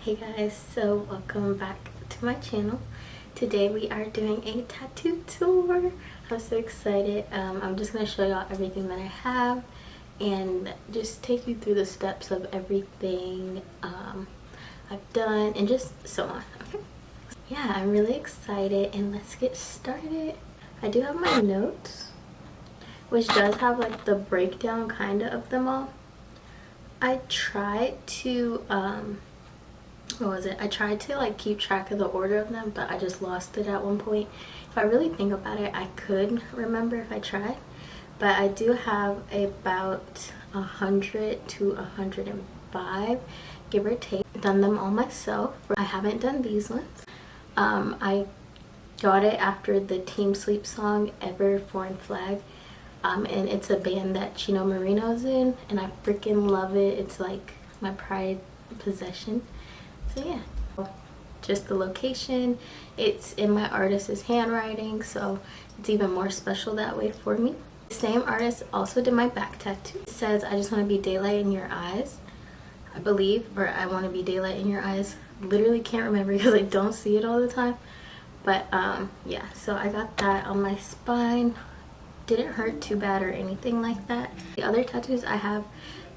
Hey guys, so welcome back to my channel. Today we are doing a tattoo tour. I'm so excited. I'm just going to show y'all everything that I have and just take you through the steps of everything I've done and just so on. Okay. Yeah, I'm really excited and let's get started. I do have my notes, which does have like the breakdown kind of them all. I tried to I tried to like keep track of the order of them, but I just lost it at one point. If I really think about it, I could remember if I tried, but I do have about 100 to 105, give or take. Done them all myself. I haven't done these ones. I got it after the Team Sleep song Ever Foreign Flag, and it's a band that Chino Moreno's in, and I freaking love it. It's like my pride possession. So yeah, just the location, it's in my artist's handwriting, so it's even more special that way for me. The same artist also did my back tattoo. It says, I just want to be daylight in your eyes, I believe, or I want to be daylight in your eyes. Literally can't remember because I don't see it all the time, but yeah, so I got that on my spine. Didn't hurt too bad or anything like that. The other tattoos I have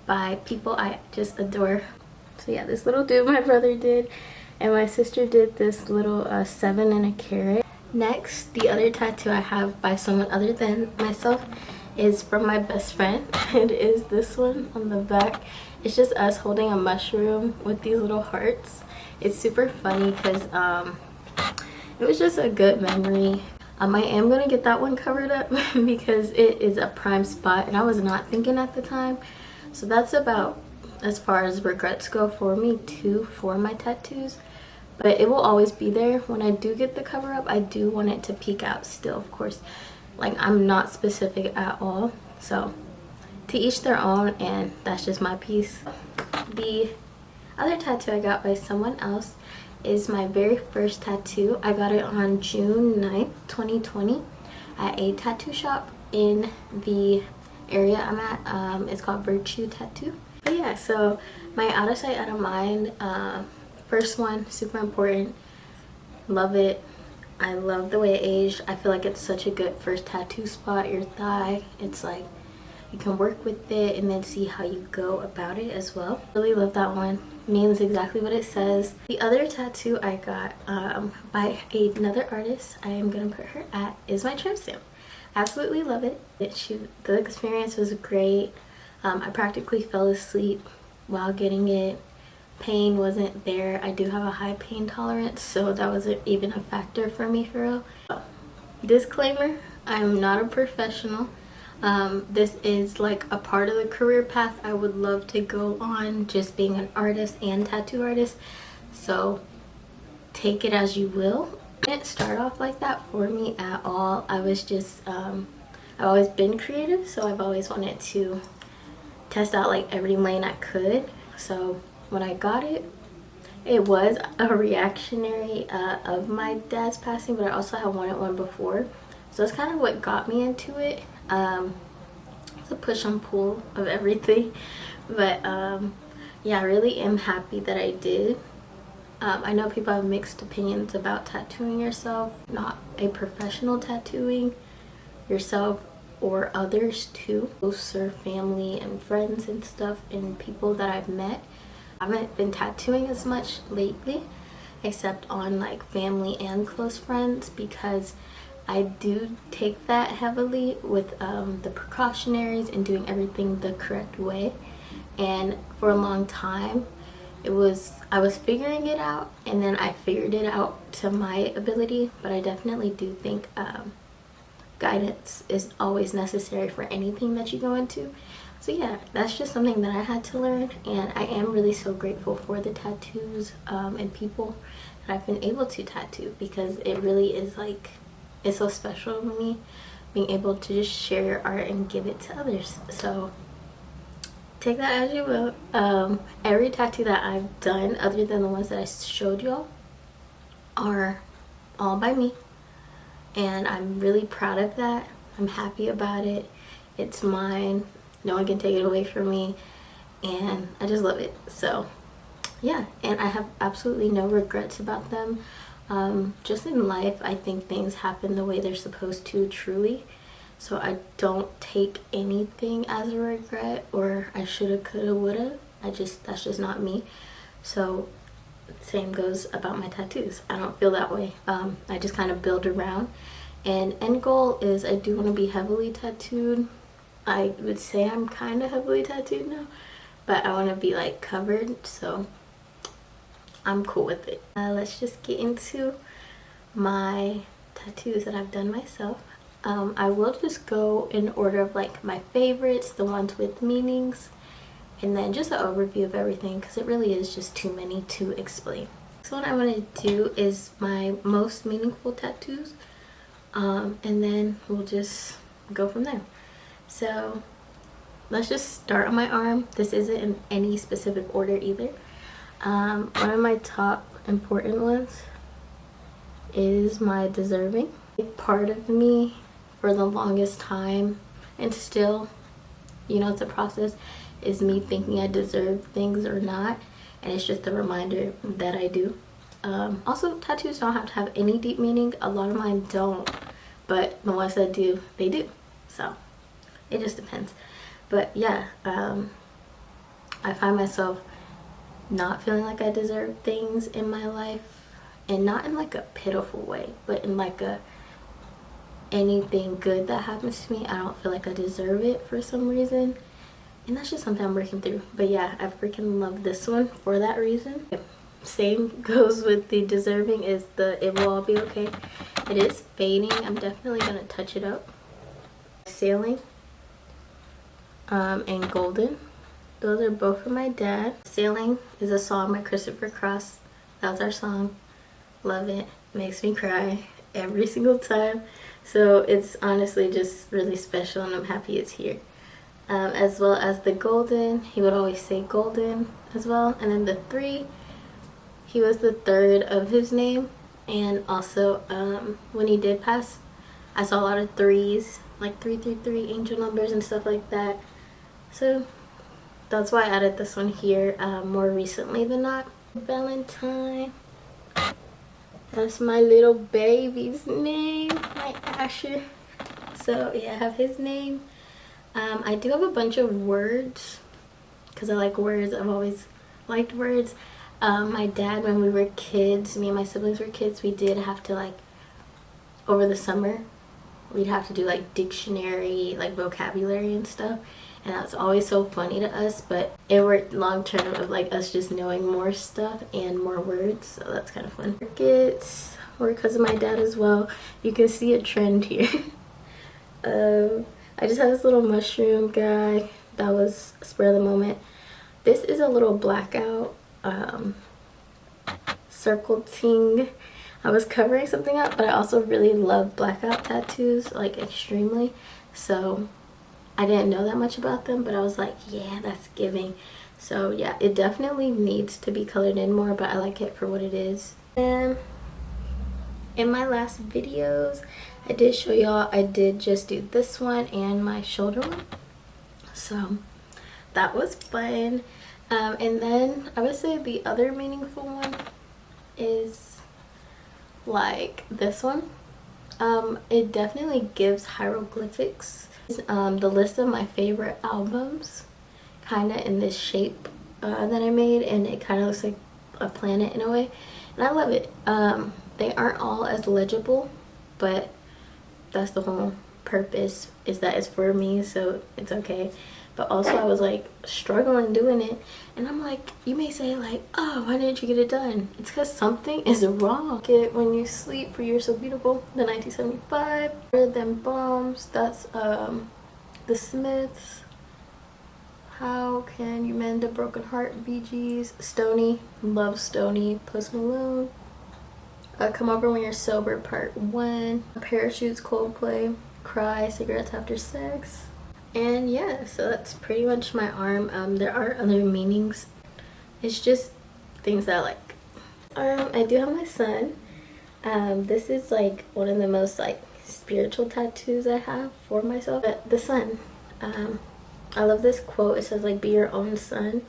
by people I just adore. So yeah, this little dude my brother did, and my sister did this little 7 and a carat. Next, the other tattoo I have by someone other than myself is from my best friend. It is this one on the back. It's just us holding a mushroom with these little hearts. It's super funny because it was just a good memory. I am going to get that one covered up because it is a prime spot and I was not thinking at the time. So that's about as far as regrets go for me too for my tattoos, but it will always be there. When I do get the cover up, I do want it to peek out still, of course. Like, I'm not specific at all, so to each their own, and that's just my piece. The other tattoo I got by someone else is my very first tattoo. I got it on June 9th 2020 at a tattoo shop in the area I'm at. It's called Virtue Tattoo. But yeah, so my out of sight, out of mind, first one, super important. Love it. I love the way it aged. I feel like it's such a good first tattoo spot, your thigh. It's like you can work with it and then see how you go about it as well. Really love that one. Means exactly what it says. The other tattoo I got by another artist, I am gonna put her at, is my trim stamp. Absolutely love it. The experience was great. I practically fell asleep while getting it. Pain wasn't there. I do have a high pain tolerance, so that wasn't even a factor for me for real. Disclaimer, I'm not a professional. This is like a part of the career path I would love to go on, just being an artist and tattoo artist, so take it as you will. It didn't start off like that for me at all. I was just I've always been creative, so I've always wanted to test out like every lane I could. So when I got it, it was a reactionary of my dad's passing, but I also had wanted one before, so it's kind of what got me into it. It's a push and pull of everything, but yeah, I really am happy that I did. I know people have mixed opinions about tattooing yourself, not a professional tattooing yourself or others too, closer family and friends and stuff and people that I've met. I haven't been tattooing as much lately, except on like family and close friends, because I do take that heavily with the precautionaries and doing everything the correct way. And for a long time I was figuring it out, and then I figured it out to my ability, but I definitely do think guidance is always necessary for anything that you go into. So yeah, that's just something that I had to learn, and I am really so grateful for the tattoos and people that I've been able to tattoo, because it really is like, it's so special to me being able to just share your art and give it to others. So take that as you will. Every tattoo that I've done, other than the ones that I showed y'all, are all by me, and I'm really proud of that. I'm happy about it. It's mine. No one can take it away from me, and I just love it. So yeah, and I have absolutely no regrets about them. Just in life, I think things happen the way they're supposed to, truly. So I don't take anything as a regret or I shoulda, coulda, woulda. That's just not me. So same goes about my tattoos. I don't feel that way. I just kind of build around. And end goal is I do want to be heavily tattooed. I would say I'm kind of heavily tattooed now, but I want to be like covered, so I'm cool with it. Let's just get into my tattoos that I've done myself. I will just go in order of like my favorites, the ones with meanings, and then just an overview of everything because it really is just too many to explain. So what I want to do is my most meaningful tattoos, and then we'll just go from there. So let's just start on my arm. This isn't in any specific order either. One of my top important ones is my deserving. A part of me for the longest time, and still, you know, it's a process, is me thinking I deserve things or not, and it's just a reminder that I do. Also, tattoos don't have to have any deep meaning. A lot of mine don't, but the ones that do, they do. So it just depends. But yeah, I find myself not feeling like I deserve things in my life, and not in like a pitiful way, but in like a anything good that happens to me, I don't feel like I deserve it for some reason, and that's just something I'm working through. But yeah, I freaking love this one for that reason. Same goes with the deserving, is the it will all be okay. It is fading. I'm definitely gonna touch it up. Sailing, and golden. Those are both from my dad. Sailing is a song by Christopher Cross. That was our song. Love it. Makes me cry every single time. So it's honestly just really special, and I'm happy it's here. As well as the golden. He would always say golden as well. And then the 3, he was the 3rd of his name. And also, when he did pass, I saw a lot of 3s, like 333 angel numbers and stuff like that. So that's why I added this one here more recently than not. Valentine. That's my little baby's name, my Asher. So yeah, I have his name. I do have a bunch of words because I like words. I've always liked words. My dad, when we were kids, me and my siblings were kids, we did have to, like, over the summer, we'd have to do like dictionary, like vocabulary and stuff. And that's always so funny to us, but it worked long term of like us just knowing more stuff and more words, so that's kind of fun. Crickets were because of my dad as well. You can see a trend here. I just have this little mushroom guy that was spur of the moment. This is a little blackout circle ting. I was covering something up, but I also really love blackout tattoos, like extremely, so I didn't know that much about them, but I was like, yeah, that's giving. So yeah, it definitely needs to be colored in more, but I like it for what it is. And in my last videos, I did show y'all I did just do this one and my shoulder one. So that was fun. And then I would say the other meaningful one is like this one. It definitely gives hieroglyphics. The list of my favorite albums, kind of in this shape that I made, and it kind of looks like a planet in a way, and I love it. They aren't all as legible, but that's the whole purpose, is that it's for me, so it's okay. But also I was like struggling doing it, and I'm like, you may say like, oh, why didn't you get it done? It's because something is wrong. Get When You Sleep for You're So Beautiful, the 1975. Better Than Bombs, that's the Smiths. How Can You Mend a Broken Heart, Bee Gees. Stoney, love Stoney, Post Malone. Come Over When You're Sober, Part 1. Parachutes, Coldplay. Cry, Cigarettes After Sex. And yeah, so that's pretty much my arm. There are other meanings. It's just things that I like. I do have my son. This is like one of the most like spiritual tattoos I have for myself. But the sun. I love this quote. It says like, be your own sun.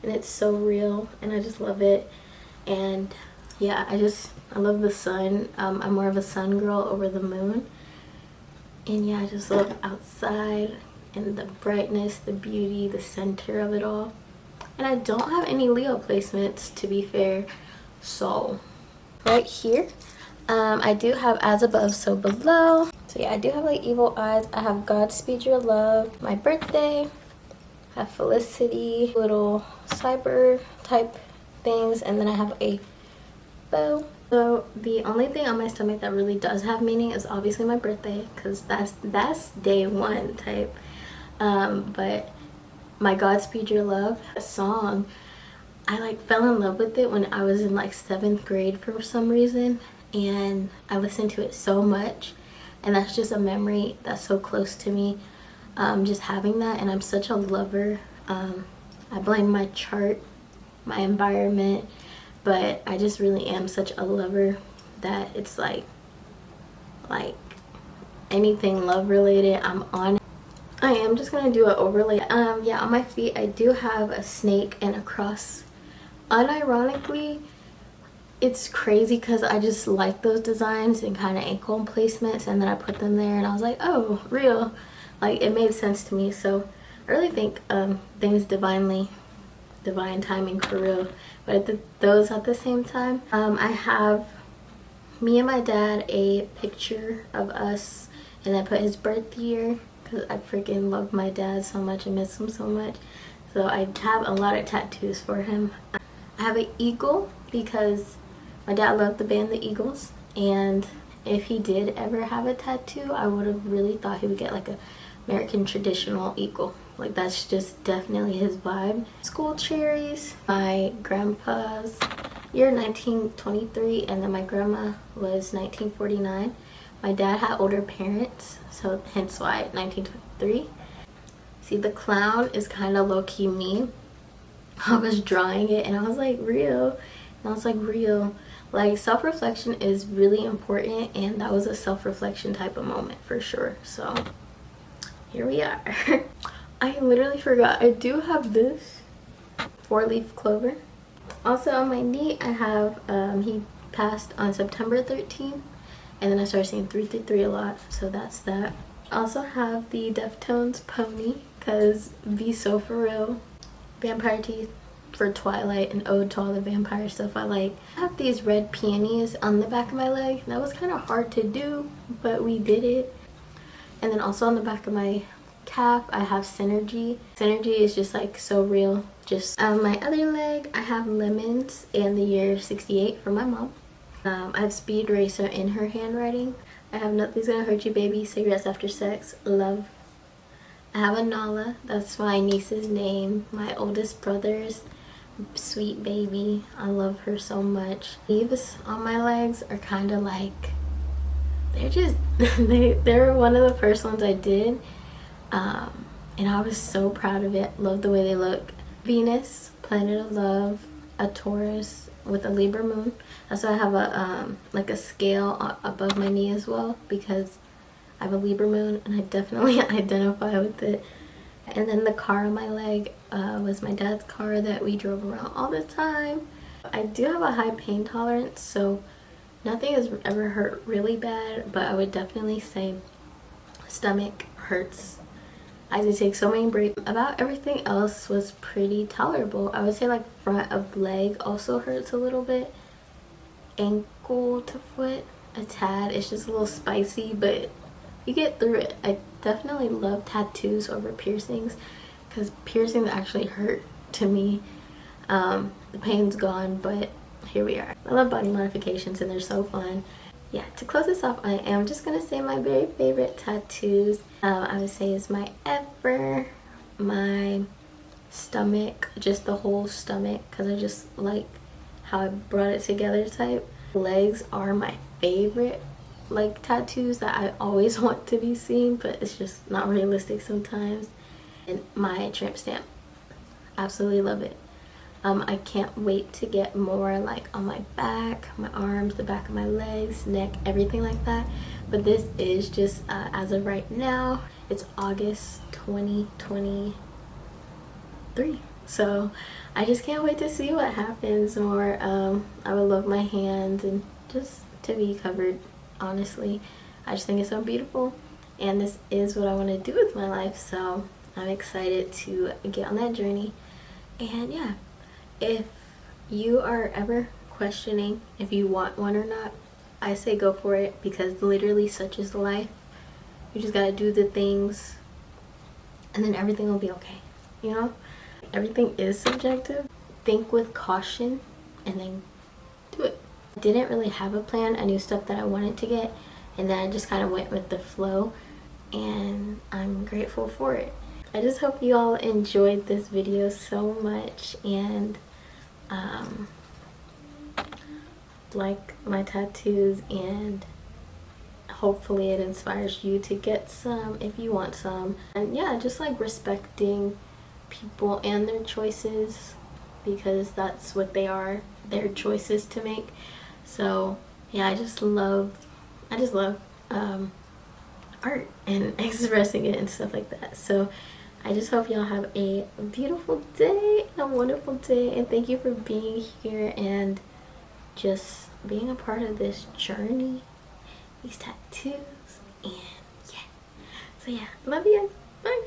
and it's so real, and I just love it. And yeah, I love the sun. I'm more of a sun girl over the moon. And yeah, I just love outside and the brightness, the beauty, the center of it all. And I don't have any Leo placements, to be fair. So right here, I do have as above, so below. So yeah, I do have like evil eyes. I have Godspeed Your Love, my birthday, I have Felicity, little cyber type things, and then I have a bow. So the only thing on my stomach that really does have meaning is obviously my birthday, because that's day one type. But my Godspeed Your Love song, I like fell in love with it when I was in like 7th grade for some reason, and I listened to it so much, and that's just a memory that's so close to me, just having that. And I'm such a lover. I blame my chart, my environment, but I just really am such a lover that it's like anything love related, I'm on it. I am just gonna do an overlay. Yeah, on my feet I do have a snake and a cross. Unironically, it's crazy because I just like those designs and kind of ankle placements, and then I put them there and I was like, oh, real. Like, it made sense to me. So I really think things divine timing for real. But those at the same time, I have me and my dad a picture of us, and I put his birth year because I freaking love my dad so much and miss him so much. So I have a lot of tattoos for him. I have an eagle because my dad loved the band The Eagles, and if he did ever have a tattoo, I would have really thought he would get like a American traditional eagle. Like, that's just definitely his vibe. School cherries. My grandpa's year 1923, and then my grandma was 1949. My dad had older parents, so hence why 1923. See, the clown is kind of low-key me. I was drawing it and I was like, real. And I was like, real. Like, self-reflection is really important, and that was a self-reflection type of moment for sure. So here we are. I literally forgot I do have this 4-leaf clover. Also on my knee I have he passed on September 13th, and then I started seeing 333 a lot, so that's that. I also have the Deftones pony because Be So For Real, vampire teeth for Twilight, and ode to all the vampire stuff I like. I have these red peonies on the back of my leg. That was kind of hard to do, but we did it. And then also on the back of my calf I have Synergy. Synergy is just like so real. Just on my other leg I have lemons and the year 68 for my mom. I have Speed Racer in her handwriting. I have Nothing's Gonna Hurt You Baby, Cigarettes After Sex, Love. I have a Nala, that's my niece's name, my oldest brother's sweet baby. I love her so much. Leaves on my legs are kind of like, they're just they're one of the first ones I did, and I was so proud of it. Love the way they look. Venus, Planet of Love, a Taurus with a Libra moon. That's why I have a like a scale above my knee as well, because I have a Libra moon and I definitely identify with it. And then the car on my leg was my dad's car that we drove around all the time. I do have a high pain tolerance, so nothing has ever hurt really bad, but I would definitely say stomach hurts. I did take so many breaks. About everything else was pretty tolerable. I would say like front of leg also hurts a little bit. Ankle to foot, a tad. It's just a little spicy, but you get through it. I definitely love tattoos over piercings because piercings actually hurt to me. The pain's gone, but here we are. I love body modifications and they're so fun. Yeah, to close this off, I am just gonna say my very favorite tattoos. I would say is my Ever, my stomach, just the whole stomach, because I just like how I brought it together type. Legs are my favorite like tattoos that I always want to be seen, but it's just not realistic sometimes. And my tramp stamp, absolutely love it. I can't wait to get more like on my back, my arms, the back of my legs, neck, everything like that. But this is just as of right now. It's August 2023. So I just can't wait to see what happens more. I would love my hands and just to be covered, honestly. I just think it's so beautiful, and this is what I want to do with my life, so I'm excited to get on that journey. And yeah, if you are ever questioning if you want one or not, I say go for it, because literally such is life. You just gotta do the things and then everything will be okay, you know? Everything is subjective. Think with caution and then do it. I didn't really have a plan. I knew stuff that I wanted to get, and then I just kind of went with the flow, and I'm grateful for it. I just hope you all enjoyed this video so much, and like my tattoos, and hopefully it inspires you to get some if you want some. And yeah, just like respecting people and their choices, because that's what they are, their choices to make. So yeah, I just love art and expressing it and stuff like that. So I just hope y'all have a beautiful day, a wonderful day, and thank you for being here and just being a part of this journey, these tattoos, and yeah. So yeah, love you. Bye.